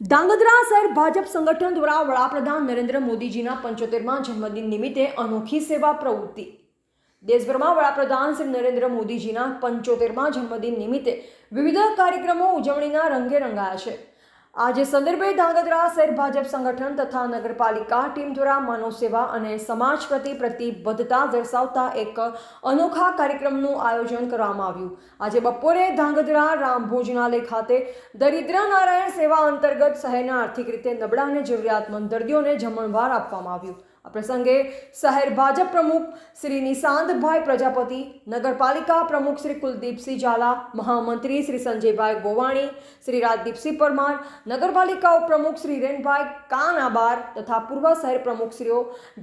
ધાંગધ્રા શહેર ભાજપ સંગઠન દ્વારા વડાપ્રધાન નરેન્દ્ર મોદીજીના 75મા જન્મદિન નિમિત્તે અનોખી સેવા પ્રવૃત્તિ. દેશભરમાં વડાપ્રધાન શ્રી નરેન્દ્ર મોદીજીના 75મા જન્મદિન નિમિત્તે વિવિધ કાર્યક્રમો ઉજવણીના રંગે રંગાયા છે. આજે સંદર્ભે ધાંગધ્રા શહેર ભાજપ સંગઠન તથા નગરપાલિકા ટીમ દ્વારા માનવ સેવા અને સમાજ પ્રતિ પ્રતિબદ્ધતા દર્શાવતા એક અનોખા કાર્યક્રમનું આયોજન કરવામાં આવ્યું. આજે બપોરે ધાંગધ્રા રામ ભોજનાલય ખાતે દરિદ્ર નારાયણ સેવા અંતર્ગત શહેરના આર્થિક રીતે નબળા અને જરૂરિયાતમંદ દર્દીઓને જમણવાર આપવામાં આવ્યું. આ પ્રસંગે શહેર ભાજપ પ્રમુખ શ્રી નિશાંતભાઈ પ્રજાપતિ, નગરપાલિકા પ્રમુખ શ્રી કુલદીપસિંહ ઝાલા, મહામંત્રી શ્રી સંજયભાઈ ગોવાણી, શ્રી રાજદીપસિંહ પરમાર, નગરપાલિકા ઉપપ્રમુખ શ્રી હિરેનભાઈ કાનાબાર તથા પૂર્વ શહેર પ્રમુખશ્રીઓ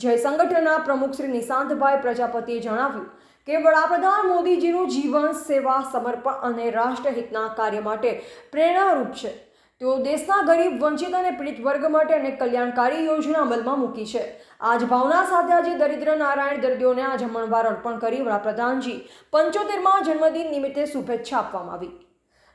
જય સંગઠનના પ્રમુખ શ્રી નિશાંતભાઈ પ્રજાપતિએ જણાવ્યું કે વડાપ્રધાન મોદીજીનું જીવન સેવા, સમર્પણ અને રાષ્ટ્રહિતના કાર્ય માટે પ્રેરણારૂપ છે. તેઓ દેશના ગરીબ, વંચિત અને પીડિત વર્ગ માટે અનેક કલ્યાણકારી યોજના અમલમાં મૂકી છે. આ જ ભાવના સાથે આજે દરિદ્ર નારાયણ દર્દીઓને આ જમણવાર અર્પણ કરી વડાપ્રધાનજી 75મા જન્મદિન નિમિત્તે શુભેચ્છા આપવામાં આવી.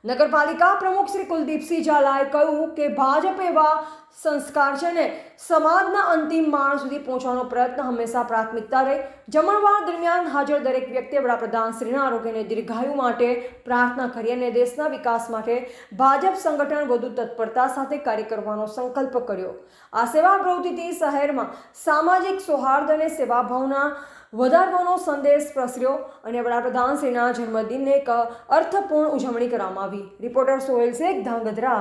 નગરપાલિકા પ્રમુખ શ્રી કુલદીપસિંહ ઝાલાએ કહ્યું કે ભાજપ એવા સંસ્કાર છે ને સમાજના અંતિમ માણ સુધી પહોંચવાનો પ્રયત્ન હંમેશા પ્રાથમિકતા રહે. જમણવાર દરમિયાન હાજર દરેક વ્યક્તિએ વડાપ્રધાન શ્રીના આરોગ્યને દીર્ઘાયુ માટે પ્રાર્થના કરી અને દેશના વિકાસ માટે ભાજપ સંગઠન વધુ તત્પરતા સાથે કાર્ય કરવાનો સંકલ્પ કર્યો. આ સેવા પ્રવૃત્તિથી શહેરમાં સામાજિક સૌહાર્દ અને સેવાભાવના વધારવાનો સંદેશ પ્રસર્યો અને વડાપ્રધાન શ્રીના જન્મદિનને એક અર્થપૂર્ણ ઉજવણી કરવામાં આવી. રિપોર્ટર સોહેલ શેખ, ધાંગધ્રા.